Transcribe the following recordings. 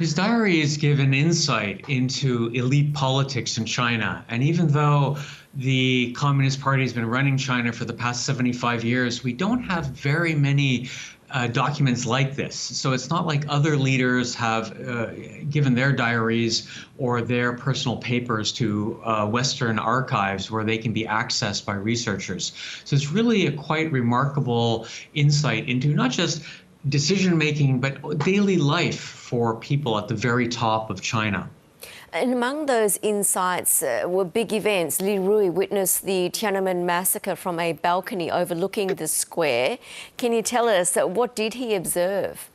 His diaries give an insight into elite politics in China. And even though the Communist Party has been running China for the past 75 years, we don't have very many documents like this. So it's not like other leaders have given their diaries or their personal papers to Western archives where they can be accessed by researchers. So it's really a quite remarkable insight into not just decision making, but daily life for people at the very top of China. And among those insights were big events. Li Rui witnessed the Tiananmen massacre from a balcony overlooking the square. Can you tell us what did he observe?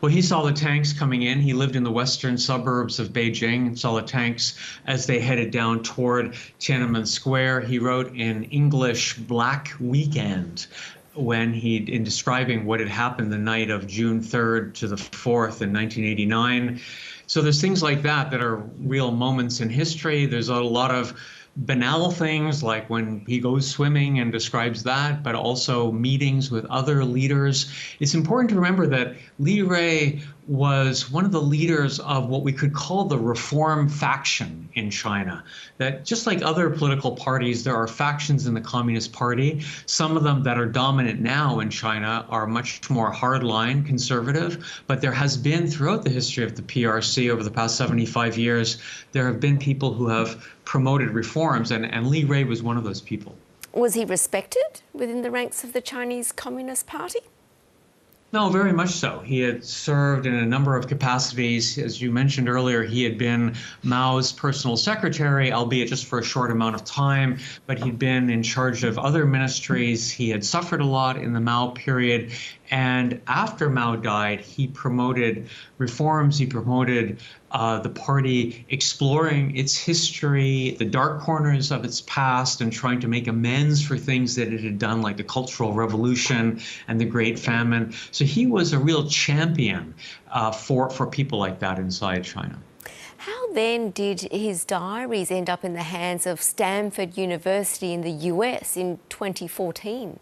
Well, he saw the tanks coming in. He lived in the western suburbs of Beijing and saw the tanks as they headed down toward Tiananmen Square. He wrote in English, "Black Weekend," when in describing what had happened the night of June 3rd to the 4th in 1989. So there's things like that are real moments in history. There's a lot of banal things like when he goes swimming and describes that, but also meetings with other leaders. It's important to remember that Li Rui was one of the leaders of what we could call the reform faction in China. That just like other political parties, there are factions in the Communist Party. Some of them that are dominant now in China are much more hardline conservative, but there has been throughout the history of the PRC over the past 75 years, there have been people who have promoted reforms, and Li Rui was one of those people. Was he respected within the ranks of the Chinese Communist Party? No, very much so. He had served in a number of capacities. As you mentioned earlier, he had been Mao's personal secretary, albeit just for a short amount of time, but he'd been in charge of other ministries. He had suffered a lot in the Mao period. And after Mao died, he promoted reforms. He promoted the party exploring its history, the dark corners of its past, and trying to make amends for things that it had done, like the Cultural Revolution and the Great Famine. So he was a real champion for people like that inside China. How then did his diaries end up in the hands of Stanford University in the US in 2014?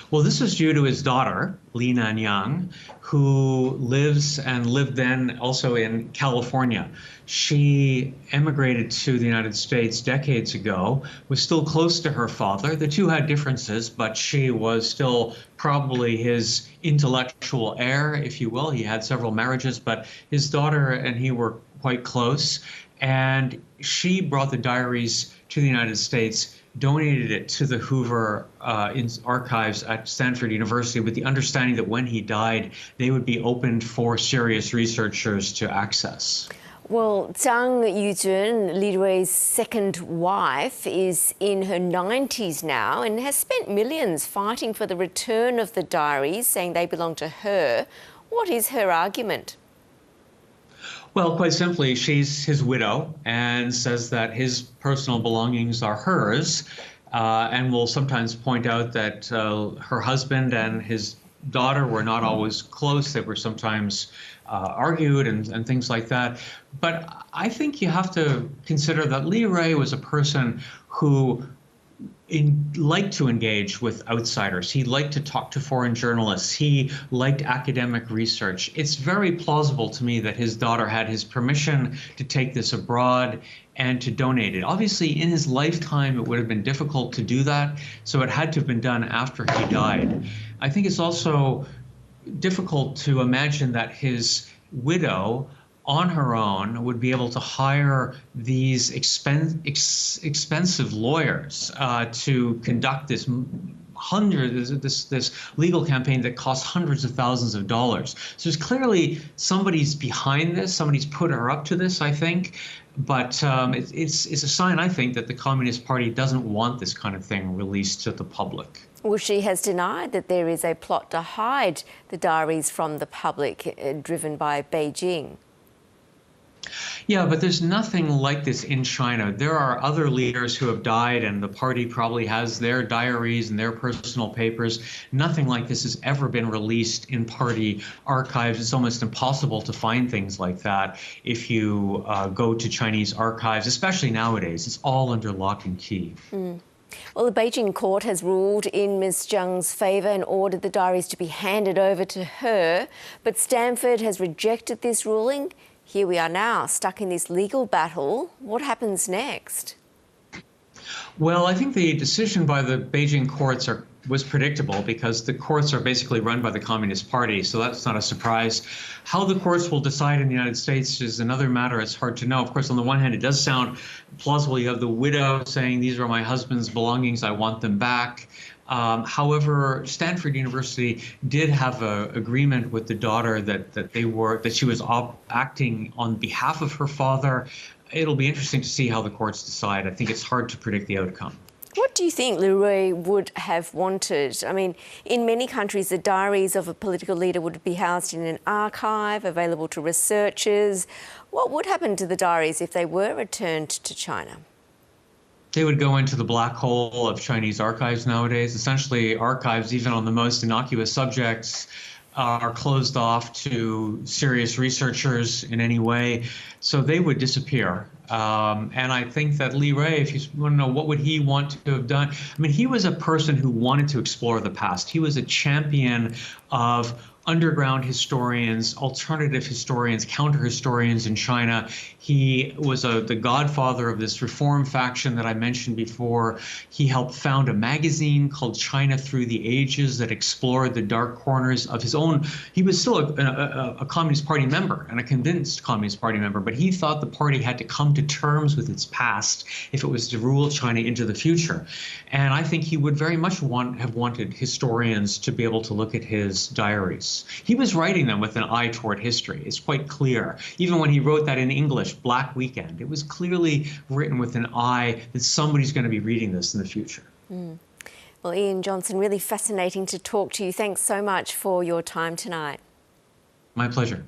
Well, this is due to his daughter, Li Nanyang, who lived then also in California. She emigrated to the United States decades ago, was still close to her father. The two had differences, but she was still probably his intellectual heir, if you will. He had several marriages, but his daughter and he were quite close. And she brought the diaries to the United States, donated it to the Hoover archives at Stanford University with the understanding that when he died, they would be opened for serious researchers to access. Well, Zhang Yujun, Li Rui's second wife, is in her 90s now and has spent millions fighting for the return of the diaries, saying they belong to her. What is her argument? Well, quite simply, she's his widow and says that his personal belongings are hers, and will sometimes point out that her husband and his daughter were not always close. They were sometimes argued and things like that. But I think you have to consider that Li Rui was a person who liked to engage with outsiders. He liked to talk to foreign journalists. He liked academic research. It's very plausible to me that his daughter had his permission to take this abroad and to donate it. Obviously, in his lifetime, it would have been difficult to do that, so it had to have been done after he died. I think it's also difficult to imagine that his widow on her own would be able to hire these expensive lawyers to conduct this legal campaign that costs hundreds of thousands of dollars. So there's clearly somebody's behind this, somebody's put her up to this, I think. But it's a sign, I think, that the Communist Party doesn't want this kind of thing released to the public. Well, she has denied that there is a plot to hide the diaries from the public, driven by Beijing. Yeah, but there's nothing like this in China. There are other leaders who have died, and the party probably has their diaries and their personal papers. Nothing like this has ever been released in party archives. It's almost impossible to find things like that if you go to Chinese archives, especially nowadays. It's all under lock and key. Well, the Beijing court has ruled in Ms. Zheng's favour and ordered the diaries to be handed over to her. But Stanford has rejected this ruling. Here we are now, stuck in this legal battle. What happens next? Well, I think the decision by the Beijing courts was predictable because the courts are basically run by the Communist Party, so that's not a surprise. How the courts will decide in the United States is another matter. It's hard to know. Of course, on the one hand, it does sound plausible. You have the widow saying, these are my husband's belongings, I want them back. However, Stanford University did have an agreement with the daughter that she was acting on behalf of her father. It'll be interesting to see how the courts decide. I think it's hard to predict the outcome. What do you think Li Rui would have wanted? I mean, in many countries, the diaries of a political leader would be housed in an archive, available to researchers. What would happen to the diaries if they were returned to China? They would go into the black hole of Chinese archives nowadays. Essentially, archives, even on the most innocuous subjects, are closed off to serious researchers in any way. So they would disappear. And I think that Li Rui, if you want to know what would he want to have done, I mean, he was a person who wanted to explore the past. He was a champion of underground historians, alternative historians, counter-historians in China. He was the godfather of this reform faction that I mentioned before. He helped found a magazine called China Through the Ages that explored the dark corners of his own. He was still a Communist Party member and a convinced Communist Party member, but he thought the party had to come to terms with its past if it was to rule China into the future. And I think he would very much have wanted historians to be able to look at his diaries. He was writing them with an eye toward history. It's quite clear. Even when he wrote that in English, Black Weekend, it was clearly written with an eye that somebody's going to be reading this in the future. Well, Ian Johnson, really fascinating to talk to you. Thanks so much for your time tonight. My pleasure.